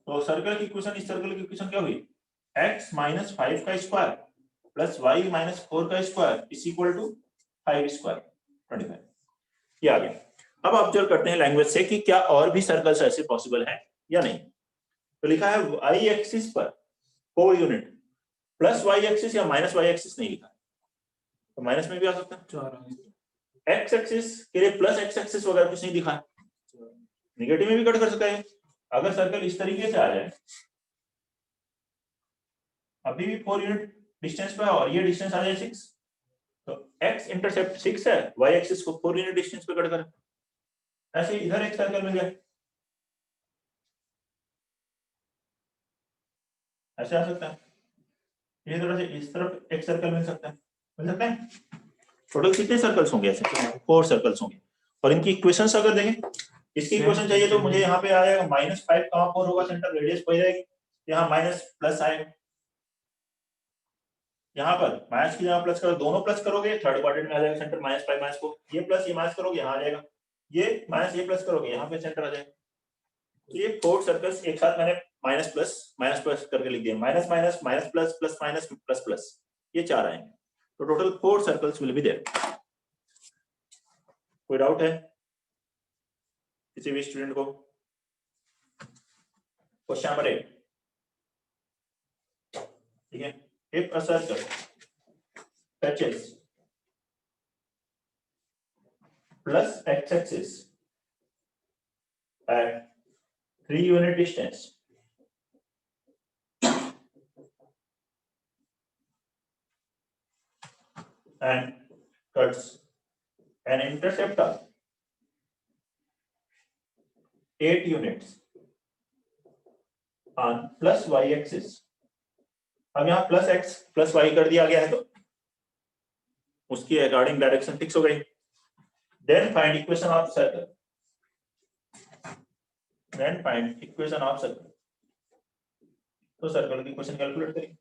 तो सर्कल की इक्वेशन, इस सर्कल की इक्वेशन क्या हुई, x माइनस 5 का स्क्वायर प्लस y माइनस 4 का square is equal to 5 square 25। ये आ गया। अब ऑब्जर्व करते हैं लैंग्वेज से कि क्या और भी सर्कल्स ऐसे पॉसिबल हैं या नहीं। तो लिखा है y एक्सिस पर 4 यूनिट प्लस y एक्सिस या माइनस y एक्सिस नहीं लिखा है, तो माइनस में भी आ सकता है। x एक्सिस के लिए प्लस x एक्सिस वगैरह कुछ नहीं दिखा है, नेगेटिव में भी कट कर सकता है। अगर सर्कल इस तरीके से आ जाए, अभी भी 4 यूनिट डिस्टेंस पे है और ये डिस्टेंस आ जाए 6, तो x इंटरसेप्ट 6 है, y एक्सिस को 4 यूनिट डिस्टेंस पे कट कर। ऐसे इधर एक सर्कल मिल गया, ऐसे आ सकता है। इस तरह से इस तरफ एक सर्कल मिल सकता है। टोटल कितने सर्कल्स होंगे ऐसे, 4 सर्कल्स होंगे। और इनकी इक्वेशंस अगर देखें, इसकी इक्वेशन चाहिए तो मुझे यहाँ पे आ जाएगा -5 कहाँ 4 होगा, सेंटर रेडियस हो जाएगी, यहाँ माइनस प्लस आएगा, यहाँ पर माइनस की जगह प्लस करो, दोनों प्लस करोगे थर्ड क्वाड्रेंट में आ जाएगा सेंटर -5 -4। ये प्लस ये माइनस करोगे यहाँ आ जाएगा, ये माइनस ये प्लस करोगे यहाँ पे सेंटर आ जाएगा। तो ये 4 सर्कल्स एक साथ मैंने माइनस प्लस करके लिख दिया, minus minus minus plus plus minus plus plus, ये 4 आएंगे। तो total 4 circles will be there. कोई डाउट है किसी भी स्टूडेंट को? क्वेश्चन नंबर 8, ठीक है। If a circle touches plus x axis at 3 unit distance and cuts an intercept of 8 units on plus y axis. अब यहाँ प्लस x प्लस y कर दिया गया है तो उसकी अकॉर्डिंग डायरेक्शन फिक्स हो गई. Then find equation of circle. Then find equation of circle. तो सर्कल की इक्वेशन कैलकुलेट करेंगे.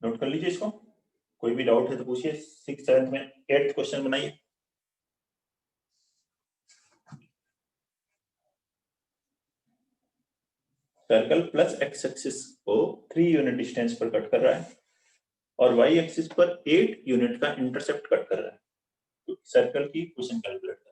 नोट कर लीजिए इसको. कोई भी डाउट है तो पूछिए. 6th 7th में 8th क्वेश्चन बनाइए. सर्कल प्लस एक्स एक्सिस को 3 यूनिट डिस्टेंस पर कट कर रहा है और वाई एक्सिस पर 8 यूनिट का इंटरसेप्ट कट कर रहा है. तो सर्कल की इक्वेशन कैलकुलेट करें.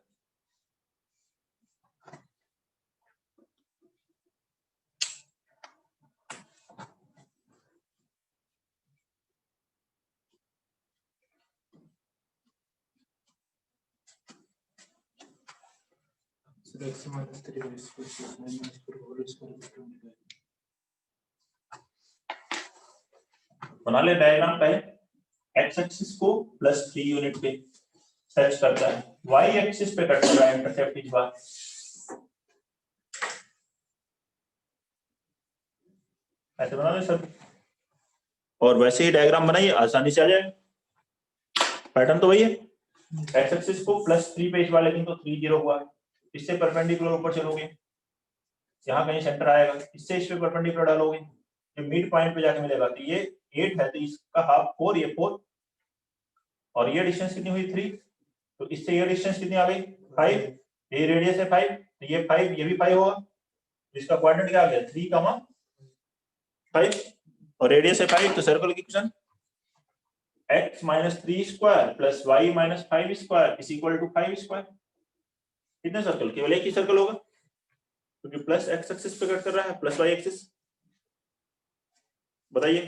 So x minus 3 y square plus y minus 4 whole square is 25. बना ले डायग्राम पहले. एक्स एक्सिस को प्लस 3 यूनिट पे टच करता है, वाई एक्सिस पे कट कर रहा है, इंटरसेप्ट इस बार. ऐसे बना दे सर. और वैसे ही डायग्राम बनाइए, आसानी से आ जाएगा. पैटर्न तो वही है. एक्स एक्सिस को प्लस 3 पे इस बार, लेकिन तो 3 0 हुआ है. इससे परपेंडिकुलर ऊपर चलोगे, यहाँ कहीं सेंटर आएगा, इससे इस पे परपेंडिकुलर डालोगे, ये मिड पॉइंट पे जाके मिलेगा. तो ये 8 है तो इसका हाफ 4, ये 4, और ये डिस्टेंस कितनी हुई 3, तो इससे ये डिस्टेंस कितनी आ गई 5. ये रेडियस है 5, तो ये 5, ये भी 5 होगा. इसका कोऑर्डिनेट क्या आ गया 3, 5 और रेडियस है 5. तो सर्कल की equation x minus 3 square plus y minus 5 square is equal to 5 square. कितने सर्कल? केवल एक ही सर्कल होगा क्योंकि प्लस एक्स एक्सिस पे कट कर रहा है, प्लस वाई एक्सिस. बताइए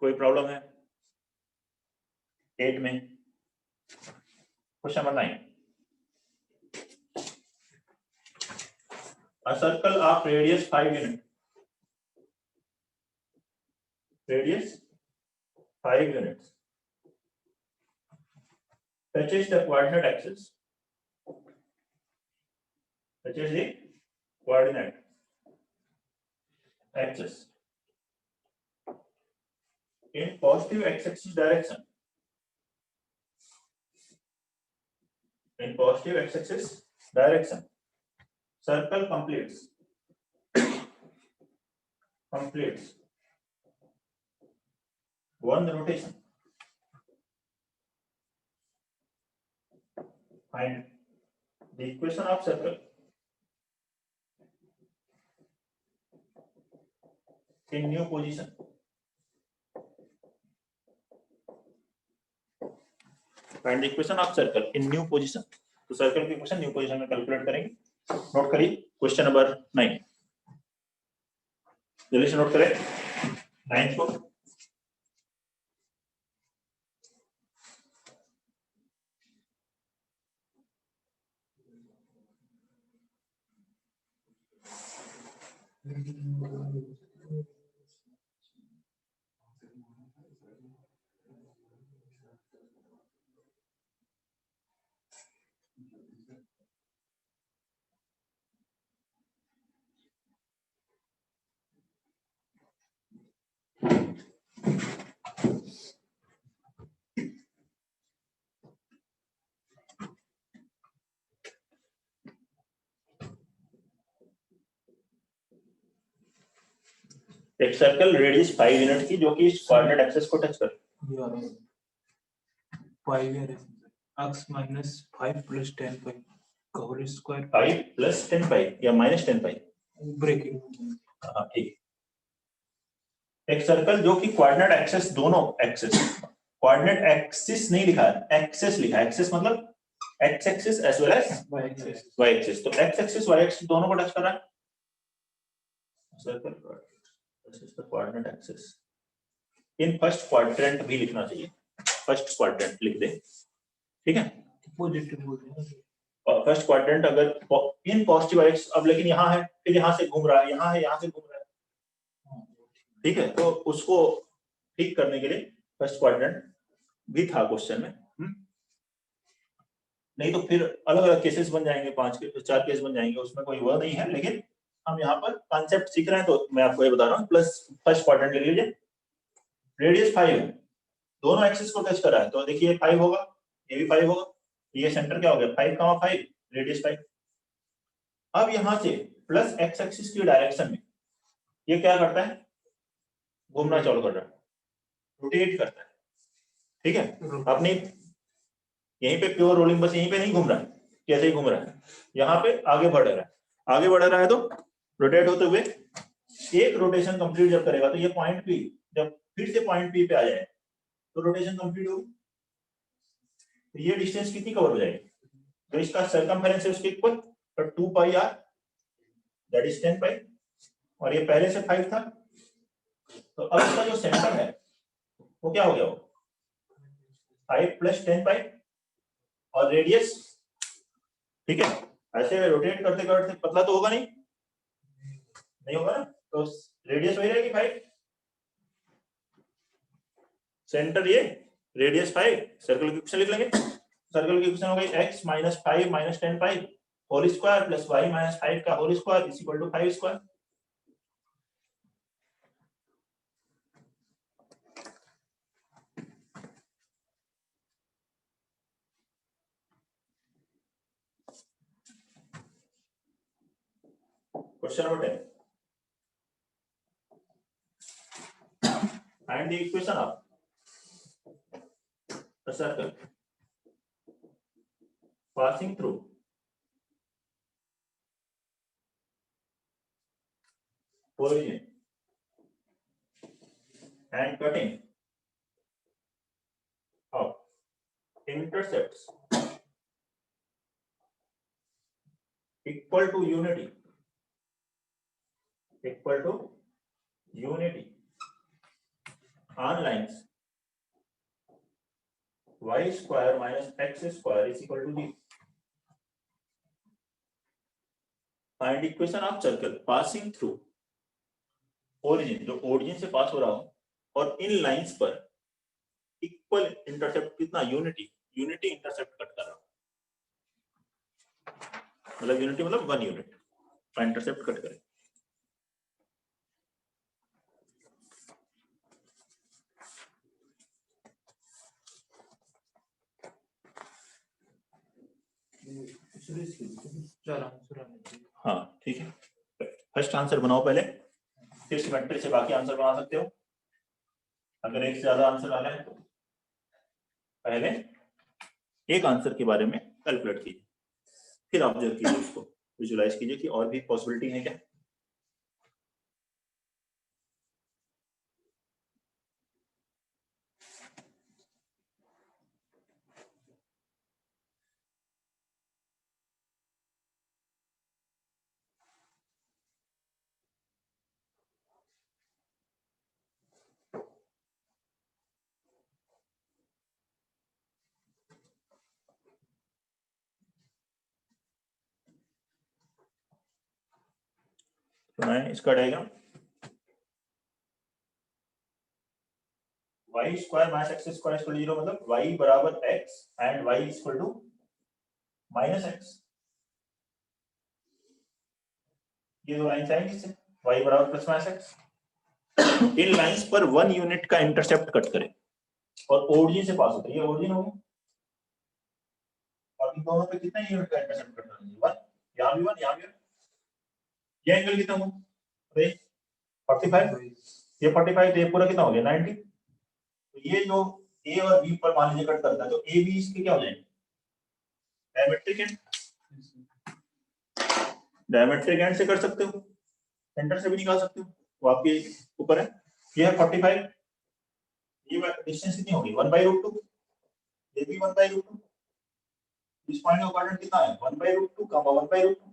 कोई प्रॉब्लम है 8 में? Question number 9. A circle of radius 5 unit. Radius 5 units. Touches the coordinate axis. Touches the coordinate axis in positive x-axis direction. In positive x-axis direction, circle completes one rotation. Find the equation of circle in new position. Find the equation of circle in new position. तो circle की equation new position में calculate करेंगे. Note करिए question number 9. जल्दी से note करें 9 को. एक सर्कल रेडियस 5 यूनिट की जो कि इस कोऑर्डिनेट एक्सिस को टच कर. 5 है x minus 5 plus 10 pi का होल स्क्वायर 5 plus 10 pi या minus 10 pi. ब्रेकिंग. हाँ ठीक. एक सर्कल जो कि कोऑर्डिनेट एक्सिस, दोनों एक्सिस, कोऑर्डिनेट एक्सिस नहीं लिखा है, एक्सिस लिखा है. एक्सिस मतलब x axis as well as y axis. y axis. तो x एक्सिस y एक्सिस दोनों को टच कर रहा है. Circle this is the coordinate axis. In first quadrant भी लिखना चाहिए. फर्स्ट क्वाड्रेंट लिख दे, ठीक है. पॉजिटिव बोलते हैं. और फर्स्ट क्वाड्रेंट अगर इन पॉजिटिव एक्स, अब लेकिन यहाँ है, फिर यहाँ से घूम रहा है, यहाँ है, यहाँ से घूम रहा है. ठीक है, तो उसको ठीक करने के लिए फर्स्ट क्वाड्रेंट भी था क्वेश्चन में। नहीं तो फिर अलग अलग केसेस बन जाएंगे, 4 केस बन जाएंगे, उसमें कोई वो नहीं है। लेकिन हम यहाँ पर कॉन्सेप्ट सीख रहे हैं तो मैं आपको ये बता रहा हूँ। प्लस फर्स्ट क्वाड्रेंट ले लीजिए, रेडियस 5 है, दोनों एक्सिस को टच कर रहा है, तो देखिए 5 होगा, ये भी 5 होगा, ये सेंटर क्या हो गया 5,5, रेडियस 5। अब यहाँ से प्लस एक्स एक्सिस की डायरेक्शन में ये क्या करता है, घूमना चालू कर रहा है, रोटेट करता है। ठीक है, अपनी यहीं पे प्योर रोलिंग बस यहीं पे नहीं घूम रहा है, कैसे ही घूम रहा है, यहाँ पे आगे बढ़ रहा है। आगे बढ़ रहा है तो रोटेट होते हुए एक रोटेशन कंप्लीट जब करेगा तो ये पॉइंट पी, जब फिर से पॉइंट पी पे आ जाए तो रोटेशन कंप्लीट होगी। तो ये डिस्टेंस कितनी कवर हो जाएगी, तो इसका सर्कमफेरेंस है उसके इक्वल, तो 2 पाई आर दैट इज 10 पाई, और ये पहले से 5 था। तो अब इसका जो सेंटर है वो क्या हो गया, 5 + 10 पाई और रेडियस। ठीक है, ऐसे रोटेट करते करते पतला तो होगा नहीं, नहीं होगा ना, तो रेडियस वही रहेगी 5, सेंटर ये, रेडियस 5, सर्कल की इक्वेशन लिख लेंगे। सर्कल की इक्वेशन हो गई x - 5 - 10 pi whole square plus y - 5 का whole square is equal to 5 square. Question number 10, find the equation of a circle passing through origin and cutting of intercepts equal to unity on lines y square minus x square is equal to 0. Find equation of circle passing through origin, जो origin से पास हो रहा हो, और इन lines पर equal intercept कितना, unity intercept cut कर रहा हो, मतलब यूनिटी मतलब 1 यूनिट का इंटरसेप्ट कट करे। हाँ ठीक है, फर्स्ट आंसर बनाओ पहले, फिर सिमेट्री से बाकी आंसर बना सकते हो। अगर एक से ज्यादा आंसर आना है तो पहले एक आंसर के बारे में कैलकुलेट कीजिए, फिर ऑब्जर्व कीजिए, उसको विजुलाइज कीजिए कि और भी पॉसिबिलिटी है क्या। तो मैं इसका diagram y square minus x square equal 0, मतलब y बराबर x and y equal to -x। ये दो लाइंस आएंगी इससे, y बराबर प्लस माइनस x। इन लाइंस पर 1 यूनिट का इंटरसेप्ट कट करें और ओरिजिन से पास होता है, ये ओरिजिन हो गया, और इन दोनों पे कितना यूनिट का इंटरसेप्ट कट करेंगे 1, यहां भी 1, यहां भी 1। ये एंगल कितना हुआ, अरे 45, ये 45, तो ये पूरा कितना हो गया 90। तो ये जो a और b पर मान लीजिए कट करता है, तो a b इसके क्या हो जाएंगे, डायमेट्रिक एंड से कर सकते हो, सेंटर से भी निकाल सकते हो, वो आपके ऊपर है। ये है 45, ये डिस्टेंस कितनी होगी 1/√2, ये भी 1/√2, इस पॉइंट का क्वाड्रेंट कितना है 1/√2 का 1/√2,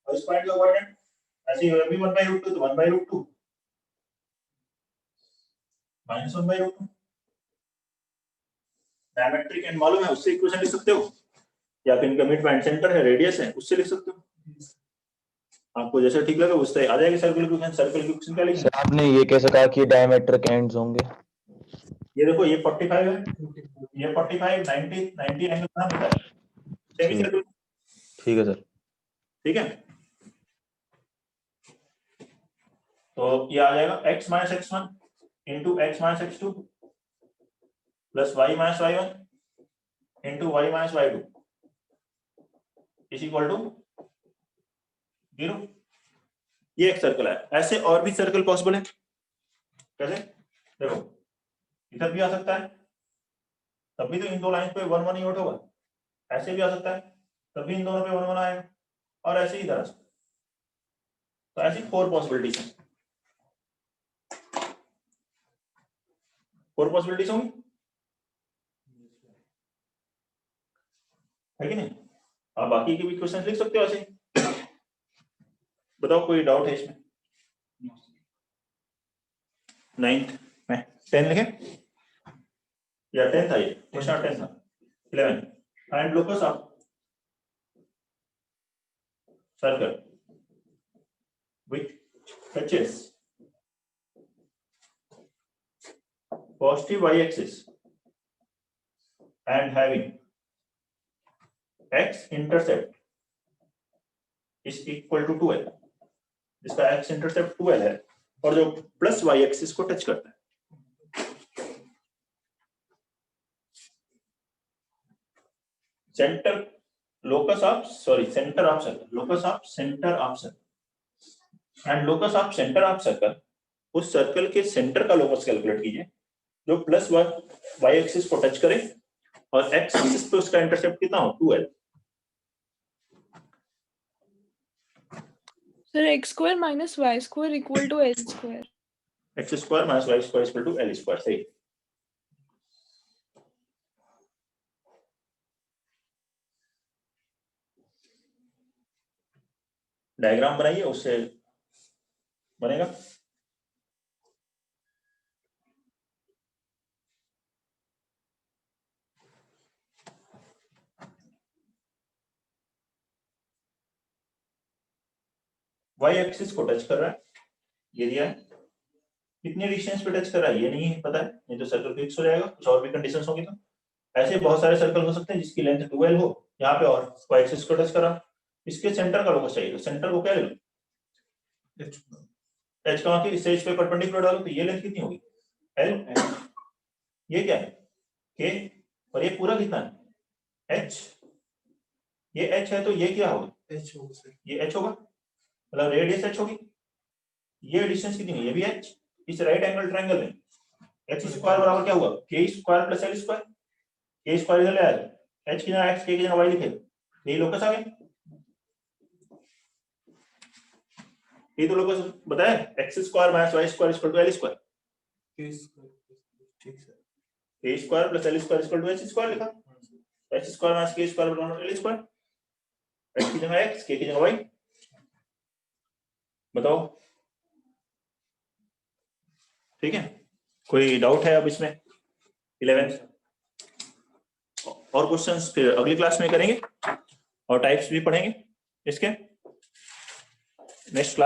और इस पॉइंट का क्वाड्रेंट ऐसे ये भी 1/√2, तो 1/√2 -1/√2। डायमेट्रिक एंड मालूम है, उससे इक्वेशन लिख सकते हो, या फिर इनका मिड पॉइंट सेंटर है, रेडियस है, उससे लिख सकते हो। आपको जैसे ठीक लगे उससे आ जाएगी सर्कल की इक्वेशन क्या लिखेंगे? सर आपने ये कैसे कहा कि डायमीटर के एंड्स होंगे? ये देखो ये 45 है, ये 45 90 90 एंगल बना मिलता है सेमी ठीक सर्कल। ठीक है सर। ठीक है, तो ये आ जाएगा x minus x1 into x minus x2 plus y minus y1 into y minus y2 is equal to 0। ये एक सर्कल है। ऐसे और भी सर्कल पॉसिबल है। कैसे? देखो इधर भी आ सकता है, तब भी तो इन दो लाइन पे 1 1 ही नोट होगा। ऐसे भी आ सकता है, तब भी इन दोनों पे 1 1 आएगा, और ऐसे ही इधर। तो ऐसी 4 पॉसिबिलिटीज हैं। 4 पॉसिबिलिटीज होंगी, है कि नहीं? आप बाकी के भी क्वेश्चन लिख सकते हो ऐसे। बताओ कोई डाउट है इसमें? 9th में 10 लिखे या 10 था? ये क्वेश्चन 10 था। 11 find locus of circle which touches positive y-axis and having x intercept is equal to 2l। जिसका x intercept 2l है और जो प्लस y-axis को टच करता है। Centre locus of center of circle, locus of center of circle and locus of center of circle। उस circle के centre का लोकस कैलकुलेट कीजिए जो प्लस वाई एक्सिस को टच करे और एक्स एक्सिस पे उसका इंटरसेप्ट कितना हो 2l। Sir, x square minus y square equal to l square. X square minus y square equal to l square. सही। डायग्राम बनाइए, उससे बनेगा। वाई एक्सिस को टच कर रहा है, ये दिया है। कितने डिस्टेंस पे टच कर रहा है ये नहीं पता है, नहीं तो सर्कल फिक्स हो जाएगा। कुछ और भी कंडीशंस होंगी तो ऐसे बहुत सारे सर्कल हो सकते हैं जिसकी लेंथ 12 हो, यहाँ पे और वाई एक्सिस को टच कर रहा। इसके सेंटर का लोकस चाहिए, तो सेंटर को क्या ले लो? एच का मतलब इस एज पे परपेंडिकुलर डालो, तो ये लेंथ कितनी होगी? एल। ये क्या है? के। और ये पूरा कितना है? एच। ये एच है तो ये क्या होगा? एच होगा सर। ये एच होगा, मतलब रेडियस एच होगी। ये डिस्टेंस कितनी है? ये भी एच। इस राइट एंगल ट्रायंगल में एच स्क्वायर बराबर क्या हुआ? के square plus l square. K square इधर ले आया, एच की जगह एक्स, के की जगह वाई लिखे, यही लोकस आ गया। ये तो लोकस बताया, x square minus y square equal to l square. K square ठीक sir. K square plus l square equal to h square लिखा। H square minus k square बराबर एल स्क्वायर। एच की जगह x, के की जगह Y. बताओ, ठीक है? कोई डाउट है अब इसमें? 11 और क्वेश्चंस फिर अगली क्लास में करेंगे और टाइप्स भी पढ़ेंगे इसके नेक्स्ट क्लास।